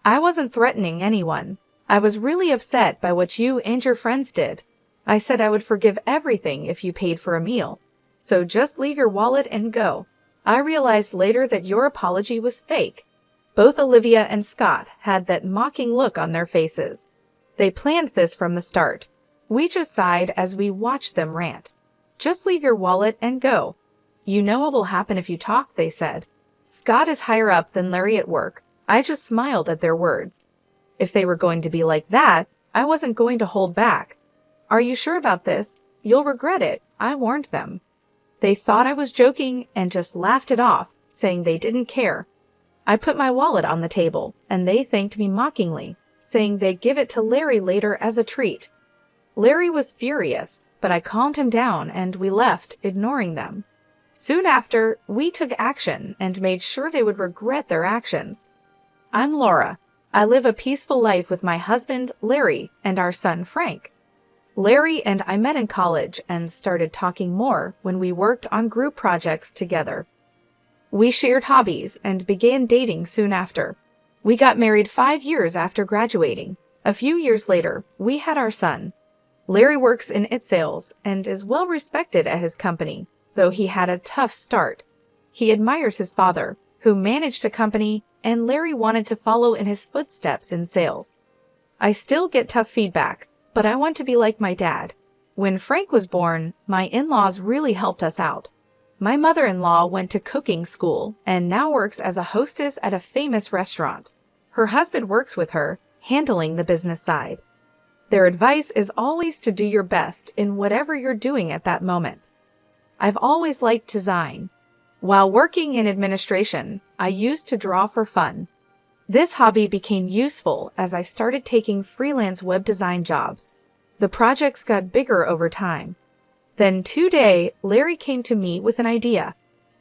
I wasn't threatening anyone. I was really upset by what you and your friends did. I said I would forgive everything if you paid for a meal. So just leave your wallet and go. I realized later that your apology was fake. Both Olivia and Scott had that mocking look on their faces. They planned this from the start. We just sighed as we watched them rant. Just leave your wallet and go. You know what will happen if you talk, they said. Scott is higher up than Larry at work. I just smiled at their words. If they were going to be like that, I wasn't going to hold back. Are you sure about this? You'll regret it, I warned them. They thought I was joking and just laughed it off, saying they didn't care. I put my wallet on the table, and they thanked me mockingly, saying they'd give it to Larry later as a treat. Larry was furious, but I calmed him down and we left, ignoring them. Soon after, we took action and made sure they would regret their actions. I'm Laura. I live a peaceful life with my husband, Larry, and our son, Frank. Larry and I met in college and started talking more when we worked on group projects together. We shared hobbies and began dating soon after. We got married 5 years after graduating. A few years later, we had our son. Larry works in sales and is well respected at his company, though he had a tough start. He admires his father, who managed a company, and Larry wanted to follow in his footsteps in sales. I still get tough feedback, but I want to be like my dad. When Frank was born, my in-laws really helped us out. My mother-in-law went to cooking school and now works as a hostess at a famous restaurant. Her husband works with her, handling the business side. Their advice is always to do your best in whatever you're doing at that moment. I've always liked design. While working in administration, I used to draw for fun. This hobby became useful as I started taking freelance web design jobs. The projects got bigger over time. Then today, Larry came to me with an idea.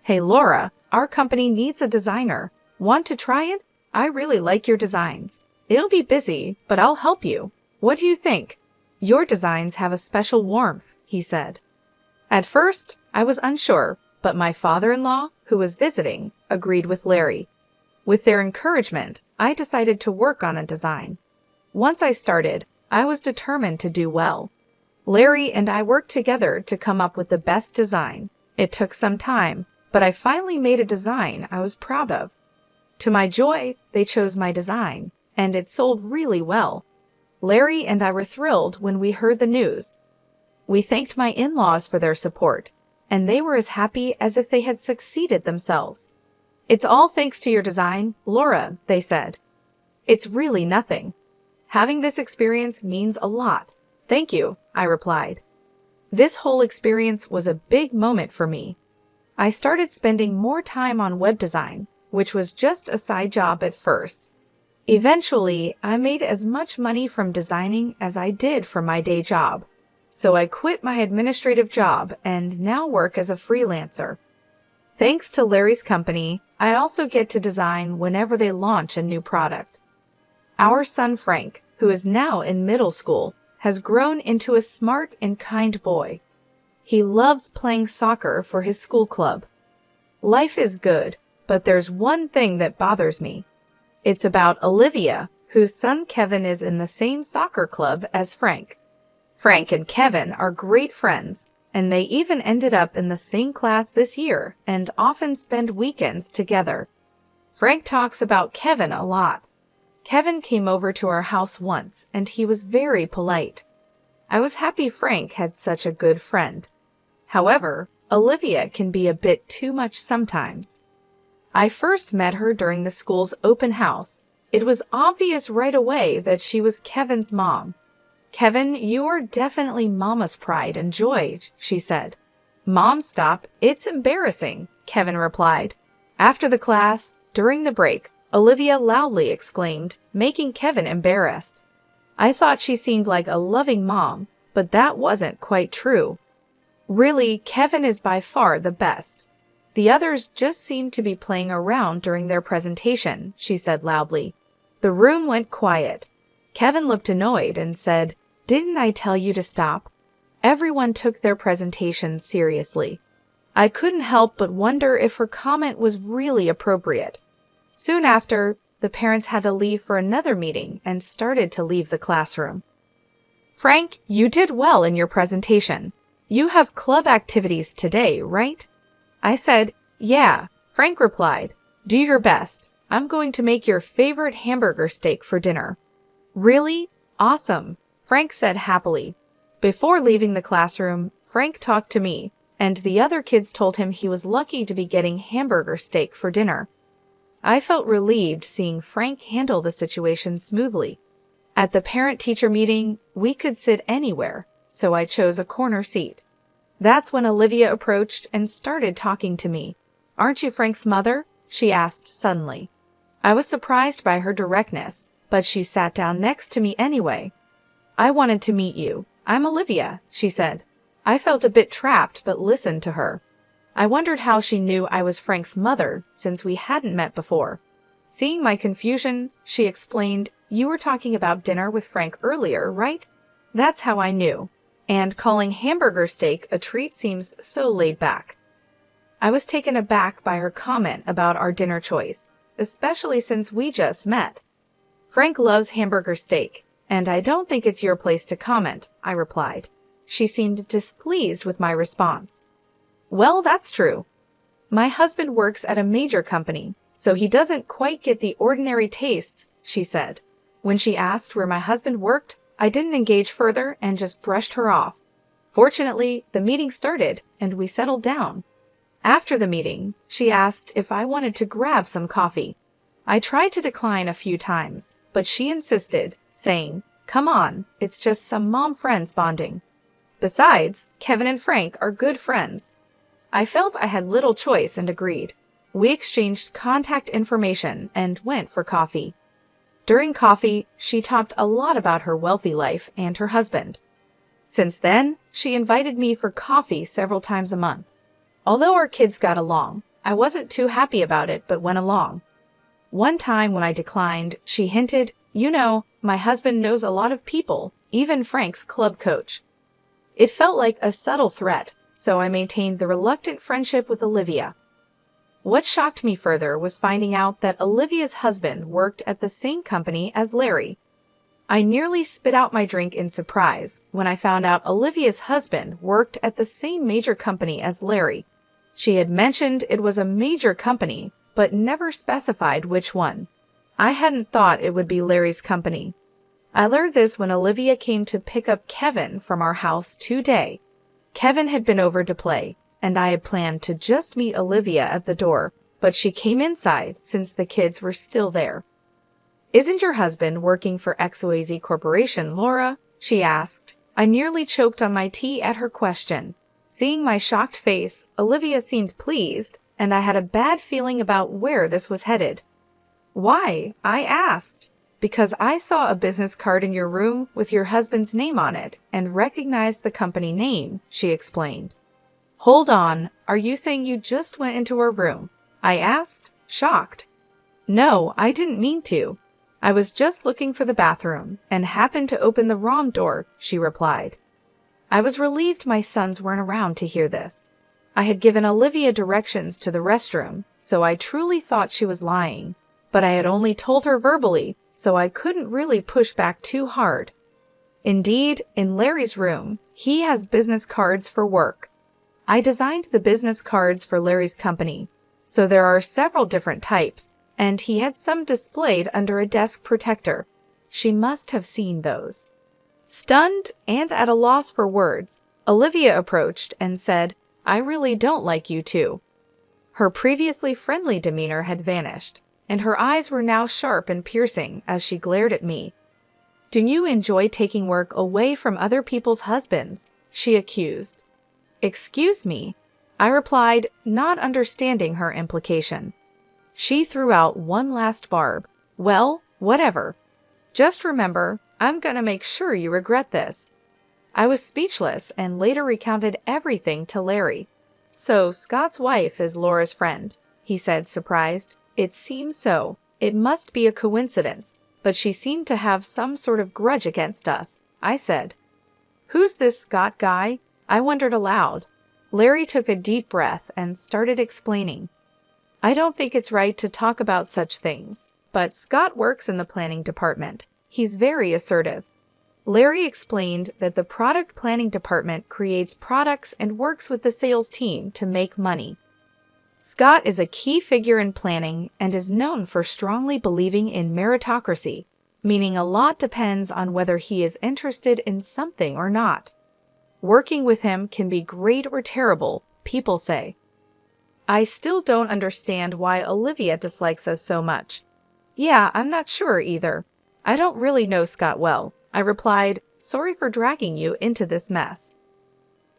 Hey Laura, our company needs a designer. Want to try it? I really like your designs. It'll be busy, but I'll help you. What do you think? Your designs have a special warmth, he said. At first, I was unsure, but my father-in-law, who was visiting, agreed with Larry. With their encouragement, I decided to work on a design. Once I started, I was determined to do well. Larry and I worked together to come up with the best design. It took some time, but I finally made a design I was proud of. To my joy, they chose my design, and it sold really well. Larry and I were thrilled when we heard the news. We thanked my in-laws for their support, and they were as happy as if they had succeeded themselves. It's all thanks to your design, Laura, they said. It's really nothing. Having this experience means a lot. Thank you, I replied. This whole experience was a big moment for me. I started spending more time on web design, which was just a side job at first. Eventually, I made as much money from designing as I did from my day job. So I quit my administrative job and now work as a freelancer. Thanks to Larry's company, I also get to design whenever they launch a new product. Our son Frank, who is now in middle school, has grown into a smart and kind boy. He loves playing soccer for his school club. Life is good, but there's one thing that bothers me. It's about Olivia, whose son Kevin is in the same soccer club as Frank. Frank and Kevin are great friends, and they even ended up in the same class this year and often spend weekends together. Frank talks about Kevin a lot. Kevin came over to our house once, and he was very polite. I was happy Frank had such a good friend. However, Olivia can be a bit too much sometimes. I first met her during the school's open house. It was obvious right away that she was Kevin's mom. Kevin, you are definitely Mama's pride and joy, she said. Mom, stop. It's embarrassing, Kevin replied. After the class, during the break, Olivia loudly exclaimed, making Kevin embarrassed. I thought she seemed like a loving mom, but that wasn't quite true. Really, Kevin is by far the best. The others just seemed to be playing around during their presentation, she said loudly. The room went quiet. Kevin looked annoyed and said, "Didn't I tell you to stop?" Everyone took their presentation seriously. I couldn't help but wonder if her comment was really appropriate. Soon after, the parents had to leave for another meeting and started to leave the classroom. Frank, you did well in your presentation. You have club activities today, right? I said, yeah. Frank replied, do your best. I'm going to make your favorite hamburger steak for dinner. Really? Awesome, Frank said happily. Before leaving the classroom, Frank talked to me, and the other kids told him he was lucky to be getting hamburger steak for dinner. I felt relieved seeing Frank handle the situation smoothly. At the parent-teacher meeting, we could sit anywhere, so I chose a corner seat. That's when Olivia approached and started talking to me. Aren't you Frank's mother? She asked suddenly. I was surprised by her directness, but she sat down next to me anyway. I wanted to meet you. I'm Olivia, she said. I felt a bit trapped but listened to her. I wondered how she knew I was Frank's mother since we hadn't met before. Seeing my confusion, she explained, you were talking about dinner with Frank earlier, right? That's how I knew. And calling hamburger steak a treat seems so laid back. I was taken aback by her comment about our dinner choice, especially since we just met. Frank loves hamburger steak, and I don't think it's your place to comment, I replied. She seemed displeased with my response. Well, that's true. My husband works at a major company, so he doesn't quite get the ordinary tastes, she said. When she asked where my husband worked, I didn't engage further and just brushed her off. Fortunately, the meeting started and we settled down. After the meeting, she asked if I wanted to grab some coffee. I tried to decline a few times, but she insisted, saying, come on, it's just some mom friends bonding. Besides, Kevin and Frank are good friends. I felt I had little choice and agreed. We exchanged contact information and went for coffee. During coffee, she talked a lot about her wealthy life and her husband. Since then, she invited me for coffee several times a month. Although our kids got along, I wasn't too happy about it but went along. One time when I declined, she hinted, you know, my husband knows a lot of people, even Frank's club coach. It felt like a subtle threat, so I maintained the reluctant friendship with Olivia. What shocked me further was finding out that Olivia's husband worked at the same company as Larry. I nearly spit out my drink in surprise when I found out Olivia's husband worked at the same major company as Larry. She had mentioned it was a major company, but never specified which one. I hadn't thought it would be Larry's company. I learned this when Olivia came to pick up Kevin from our house today. Kevin had been over to play, and I had planned to just meet Olivia at the door, but she came inside since the kids were still there. Isn't your husband working for XYZ Corporation, Laura? She asked. I nearly choked on my tea at her question. Seeing my shocked face, Olivia seemed pleased, and I had a bad feeling about where this was headed. Why? I asked. Because I saw a business card in your room with your husband's name on it and recognized the company name, she explained. Hold on, are you saying you just went into her room? I asked, shocked. No, I didn't mean to. I was just looking for the bathroom and happened to open the wrong door, she replied. I was relieved my sons weren't around to hear this. I had given Olivia directions to the restroom, so I truly thought she was lying, but I had only told her verbally, so I couldn't really push back too hard. Indeed, in Larry's room, he has business cards for work. I designed the business cards for Larry's company, so there are several different types, and he had some displayed under a desk protector. She must have seen those. Stunned and at a loss for words, Olivia approached and said, I really don't like you two. Her previously friendly demeanor had vanished, and her eyes were now sharp and piercing as she glared at me. Do you enjoy taking work away from other people's husbands? She accused. Excuse me, I replied, not understanding her implication. She threw out one last barb. Well, whatever. Just remember, I'm gonna make sure you regret this. I was speechless and later recounted everything to Larry. So Scott's wife is Laura's friend, he said, surprised. It seems so. It must be a coincidence, but she seemed to have some sort of grudge against us, I said. Who's this Scott guy? I wondered aloud. Larry took a deep breath and started explaining. I don't think it's right to talk about such things, but Scott works in the planning department. He's very assertive. Larry explained that the product planning department creates products and works with the sales team to make money. Scott is a key figure in planning and is known for strongly believing in meritocracy, meaning a lot depends on whether he is interested in something or not. Working with him can be great or terrible, people say. I still don't understand why Olivia dislikes us so much. Yeah, I'm not sure either. I don't really know Scott well. I replied, sorry for dragging you into this mess.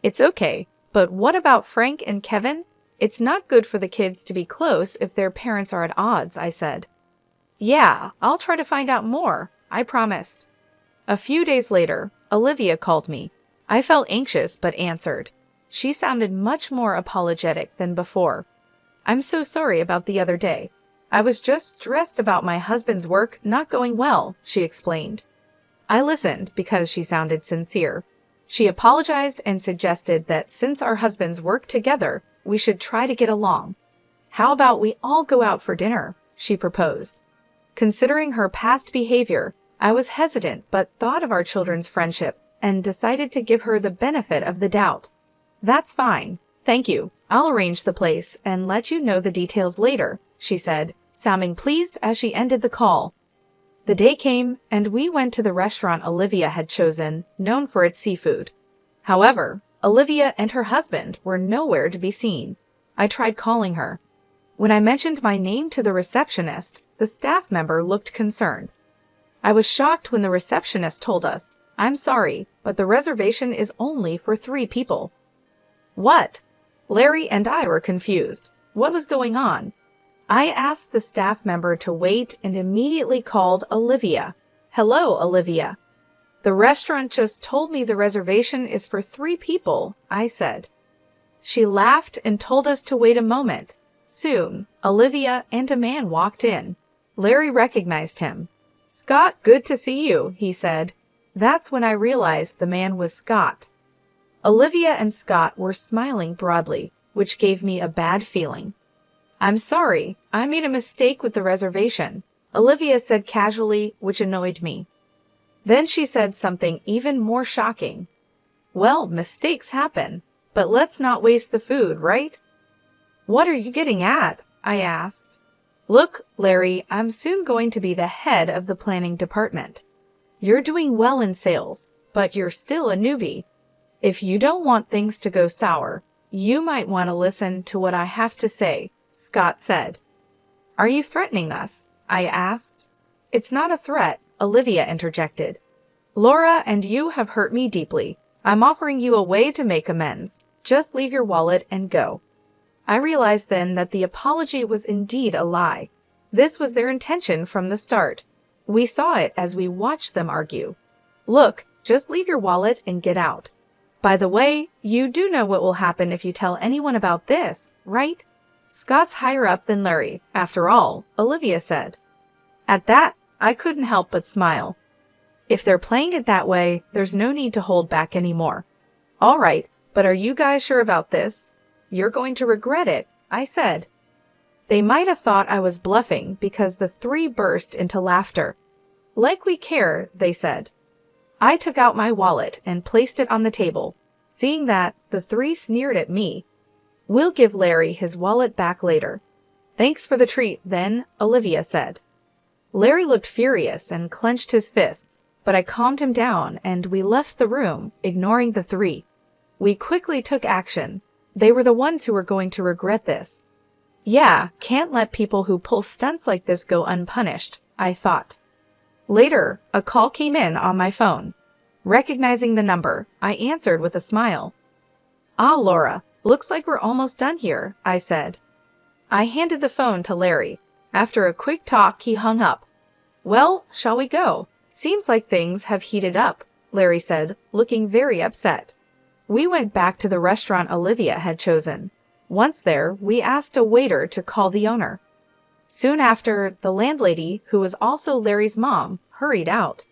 It's okay, but what about Frank and Kevin? It's not good for the kids to be close if their parents are at odds, I said. Yeah, I'll try to find out more, I promised. A few days later, Olivia called me. I felt anxious but answered. She sounded much more apologetic than before. I'm so sorry about the other day. I was just stressed about my husband's work not going well, she explained. I listened because she sounded sincere. She apologized and suggested that since our husbands work together, we should try to get along. How about we all go out for dinner? She proposed. Considering her past behavior, I was hesitant but thought of our children's friendship and decided to give her the benefit of the doubt. That's fine. Thank you. I'll arrange the place and let you know the details later, she said, sounding pleased as she ended the call. The day came, and we went to the restaurant Olivia had chosen, known for its seafood. However, Olivia and her husband were nowhere to be seen. I tried calling her. When I mentioned my name to the receptionist, the staff member looked concerned. I was shocked when the receptionist told us, I'm sorry, but the reservation is only for 3 people. What? Larry and I were confused. What was going on? I asked the staff member to wait and immediately called Olivia. Hello, Olivia. The restaurant just told me the reservation is for 3 people, I said. She laughed and told us to wait a moment. Soon, Olivia and a man walked in. Larry recognized him. Scott, good to see you, he said. That's when I realized the man was Scott. Olivia and Scott were smiling broadly, which gave me a bad feeling. I'm sorry, I made a mistake with the reservation, Olivia said casually, which annoyed me. Then she said something even more shocking. Well, mistakes happen, but let's not waste the food, right? What are you getting at? I asked. Look, Larry, I'm soon going to be the head of the planning department. You're doing well in sales, but you're still a newbie. If you don't want things to go sour, you might want to listen to what I have to say, Scott said. Are you threatening us? I asked. It's not a threat, Olivia interjected. Laura and you have hurt me deeply. I'm offering you a way to make amends. Just leave your wallet and go. I realized then that the apology was indeed a lie. This was their intention from the start. We saw it as we watched them argue. Look, just leave your wallet and get out. By the way, you do know what will happen if you tell anyone about this, right? Scott's higher up than Larry, after all, Olivia said. At that, I couldn't help but smile. If they're playing it that way, there's no need to hold back anymore. All right, but are you guys sure about this? You're going to regret it, I said. They might have thought I was bluffing because the 3 burst into laughter. Like we care, they said. I took out my wallet and placed it on the table. Seeing that, the 3 sneered at me. We'll give Larry his wallet back later. Thanks for the treat, then, Olivia said. Larry looked furious and clenched his fists, but I calmed him down and we left the room, ignoring the 3. We quickly took action. They were the ones who were going to regret this. Yeah, can't let people who pull stunts like this go unpunished, I thought. Later, a call came in on my phone. Recognizing the number, I answered with a smile. Ah, Laura, looks like we're almost done here, I said. I handed the phone to Larry. After a quick talk, he hung up. Well, shall we go? Seems like things have heated up, Larry said, looking very upset. We went back to the restaurant Olivia had chosen. Once there, we asked a waiter to call the owner. Soon after, the landlady, who was also Larry's mom, hurried out.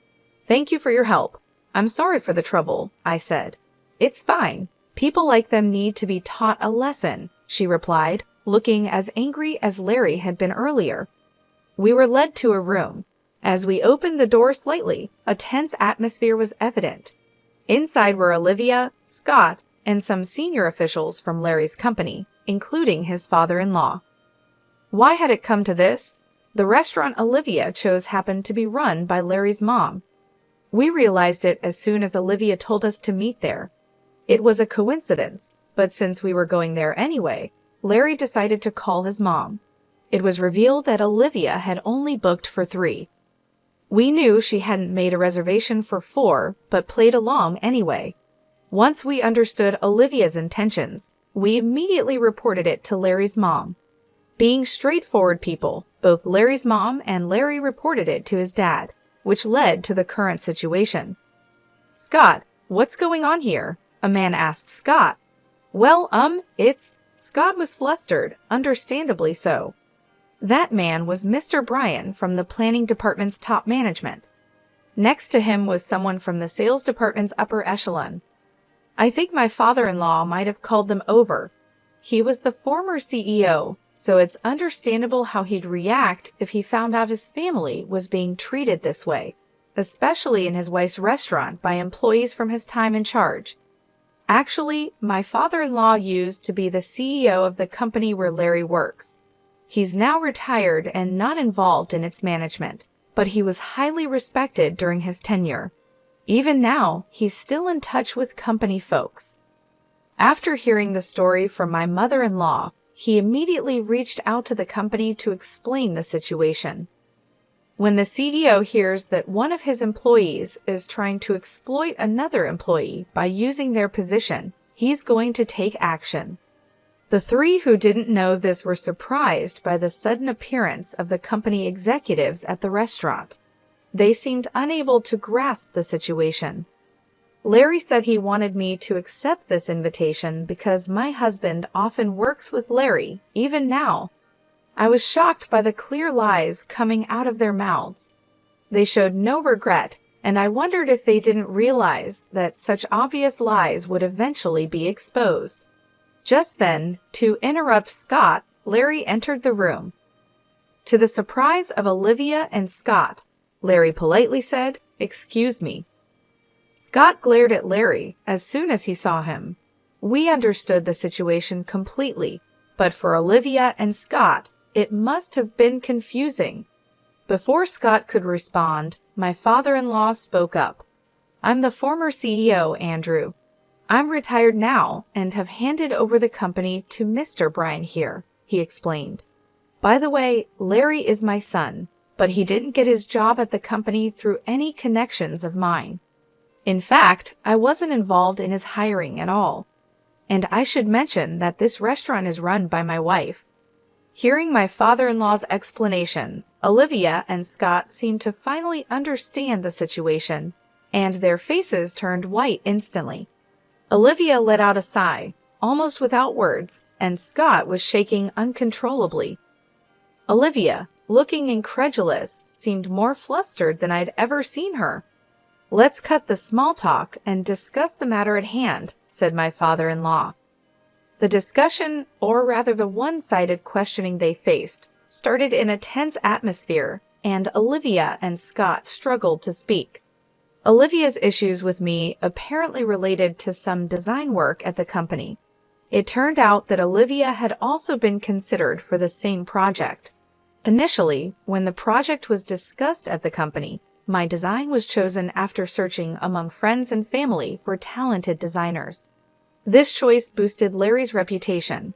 Thank you for your help. I'm sorry for the trouble, I said. It's fine. People like them need to be taught a lesson, she replied, looking as angry as Larry had been earlier. We were led to a room. As we opened the door slightly, a tense atmosphere was evident. Inside were Olivia, Scott, and some senior officials from Larry's company, including his father-in-law. Why had it come to this? The restaurant Olivia chose happened to be run by Larry's mom. We realized it as soon as Olivia told us to meet there. It was a coincidence, but since we were going there anyway, Larry decided to call his mom. It was revealed that Olivia had only booked for 3. We knew she hadn't made a reservation for 4, but played along anyway. Once we understood Olivia's intentions, we immediately reported it to Larry's mom. Being straightforward people, both Larry's mom and Larry reported it to his dad, which led to the current situation. "Scott, what's going on here?" a man asked Scott. "Well, Scott was flustered, understandably so. That man was Mr. Bryan from the planning department's top management. Next to him was someone from the sales department's upper echelon. I think my father-in-law might have called them over. He was the former CEO, so it's understandable how he'd react if he found out his family was being treated this way, especially in his wife's restaurant by employees from his time in charge. Actually, my father-in-law used to be the CEO of the company where Larry works. He's now retired and not involved in its management, but he was highly respected during his tenure. Even now, he's still in touch with company folks." After hearing the story from my mother-in-law, he immediately reached out to the company to explain the situation. When the CEO hears that one of his employees is trying to exploit another employee by using their position, he's going to take action. The 3 who didn't know this were surprised by the sudden appearance of the company executives at the restaurant. They seemed unable to grasp the situation. Larry said he wanted me to accept this invitation because my husband often works with Larry, even now. I was shocked by the clear lies coming out of their mouths. They showed no regret, and I wondered if they didn't realize that such obvious lies would eventually be exposed. Just then, to interrupt Scott, Larry entered the room. To the surprise of Olivia and Scott, Larry politely said, "Excuse me." Scott glared at Larry as soon as he saw him. We understood the situation completely, but for Olivia and Scott, it must have been confusing. Before Scott could respond, my father-in-law spoke up. "I'm the former CEO, Andrew. I'm retired now and have handed over the company to Mr. Bryan here," he explained. "By the way, Larry is my son, but he didn't get his job at the company through any connections of mine. In fact, I wasn't involved in his hiring at all. And I should mention that this restaurant is run by my wife." Hearing my father-in-law's explanation, Olivia and Scott seemed to finally understand the situation, and their faces turned white instantly. Olivia let out a sigh, almost without words, and Scott was shaking uncontrollably. Olivia, looking incredulous, seemed more flustered than I'd ever seen her. "Let's cut the small talk and discuss the matter at hand," said my father-in-law. The discussion, or rather the one-sided questioning they faced, started in a tense atmosphere, and Olivia and Scott struggled to speak. Olivia's issues with me apparently related to some design work at the company. It turned out that Olivia had also been considered for the same project. Initially, when the project was discussed at the company, my design was chosen after searching among friends and family for talented designers. This choice boosted Larry's reputation.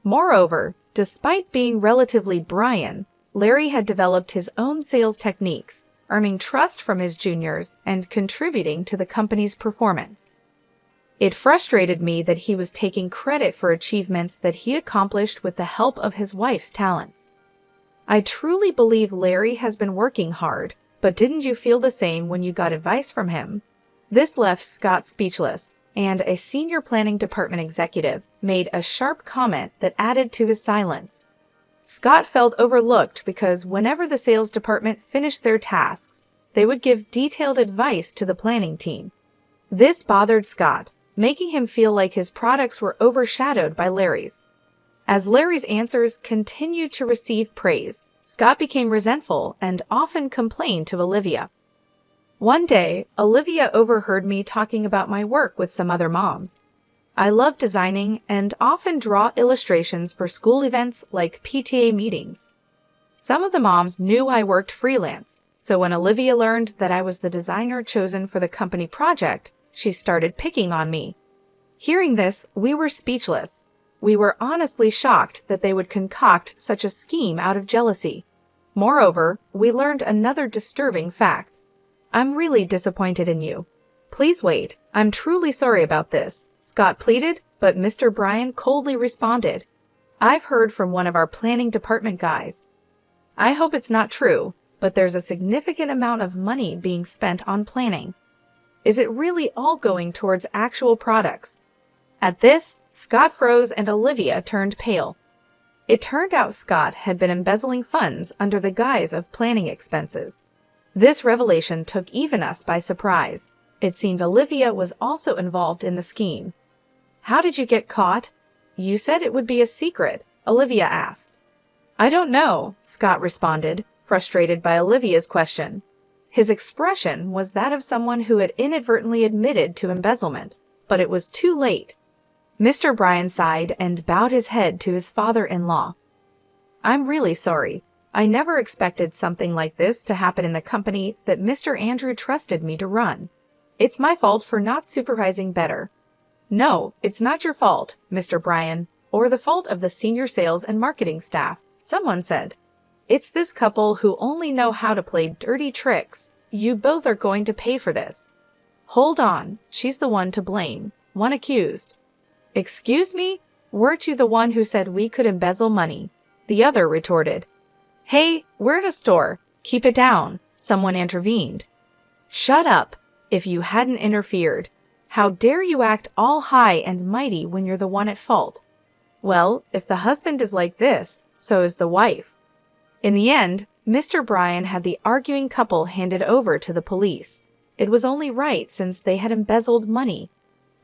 Moreover, despite being relatively Bryan, Larry had developed his own sales techniques, earning trust from his juniors and contributing to the company's performance. It frustrated me that he was taking credit for achievements that he accomplished with the help of his wife's talents. I truly believe Larry has been working hard, but didn't you feel the same when you got advice from him? This left Scott speechless, and a senior planning department executive made a sharp comment that added to his silence. Scott felt overlooked because whenever the sales department finished their tasks, they would give detailed advice to the planning team. This bothered Scott, making him feel like his products were overshadowed by Larry's. As Larry's answers continued to receive praise, Scott became resentful and often complained to Olivia. One day, Olivia overheard me talking about my work with some other moms. I love designing and often draw illustrations for school events like PTA meetings. Some of the moms knew I worked freelance, so when Olivia learned that I was the designer chosen for the company project, she started picking on me. Hearing this, we were speechless. We were honestly shocked that they would concoct such a scheme out of jealousy. Moreover, we learned another disturbing fact. I'm really disappointed in you. Please wait, I'm truly sorry about this, Scott pleaded, but Mr. Bryan coldly responded. I've heard from one of our planning department guys. I hope it's not true, but there's a significant amount of money being spent on planning. Is it really all going towards actual products? At this, Scott froze and Olivia turned pale. It turned out Scott had been embezzling funds under the guise of planning expenses. This revelation took even us by surprise. It seemed Olivia was also involved in the scheme. How did you get caught? You said it would be a secret, Olivia asked. I don't know, Scott responded, frustrated by Olivia's question. His expression was that of someone who had inadvertently admitted to embezzlement, but it was too late. Mr. Bryan sighed and bowed his head to his father-in-law. I'm really sorry. I never expected something like this to happen in the company that Mr. Andrew trusted me to run. It's my fault for not supervising better. No, it's not your fault, Mr. Bryan, or the fault of the senior sales and marketing staff, someone said. It's this couple who only know how to play dirty tricks. You both are going to pay for this. Hold on, she's the one to blame, one accused. Excuse me? Weren't you the one who said we could embezzle money? The other retorted. Hey, we're at a store. Keep it down, someone intervened. Shut up. If you hadn't interfered. How dare you act all high and mighty when you're the one at fault? Well, if the husband is like this, so is the wife. In the end, Mr. Bryan had the arguing couple handed over to the police. It was only right since they had embezzled money.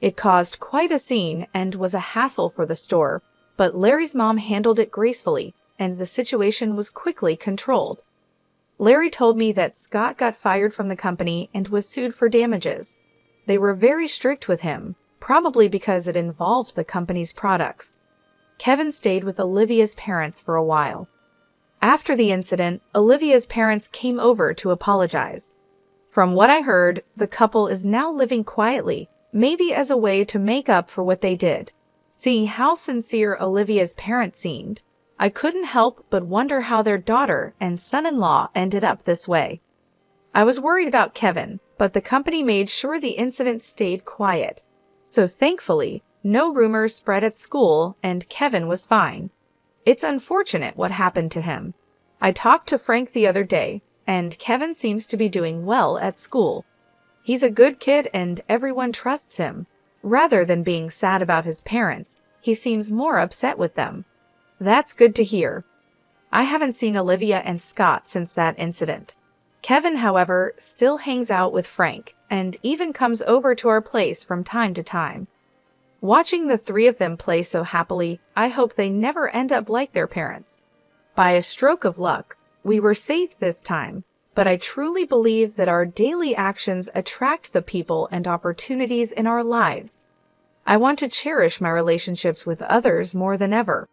It caused quite a scene and was a hassle for the store, but Larry's mom handled it gracefully, and the situation was quickly controlled. Larry told me that Scott got fired from the company and was sued for damages. They were very strict with him, probably because it involved the company's products. Kevin stayed with Olivia's parents for a while. After the incident, Olivia's parents came over to apologize. From what I heard, the couple is now living quietly, maybe as a way to make up for what they did. Seeing how sincere Olivia's parents seemed, I couldn't help but wonder how their daughter and son-in-law ended up this way. I was worried about Kevin, but the company made sure the incident stayed quiet. So thankfully, no rumors spread at school and Kevin was fine. It's unfortunate what happened to him. I talked to Frank the other day, and Kevin seems to be doing well at school. He's a good kid and everyone trusts him. Rather than being sad about his parents, he seems more upset with them. That's good to hear. I haven't seen Olivia and Scott since that incident. Kevin, however, still hangs out with Frank and even comes over to our place from time to time. Watching the three of them play so happily, I hope they never end up like their parents. By a stroke of luck, we were safe this time, but I truly believe that our daily actions attract the people and opportunities in our lives. I want to cherish my relationships with others more than ever.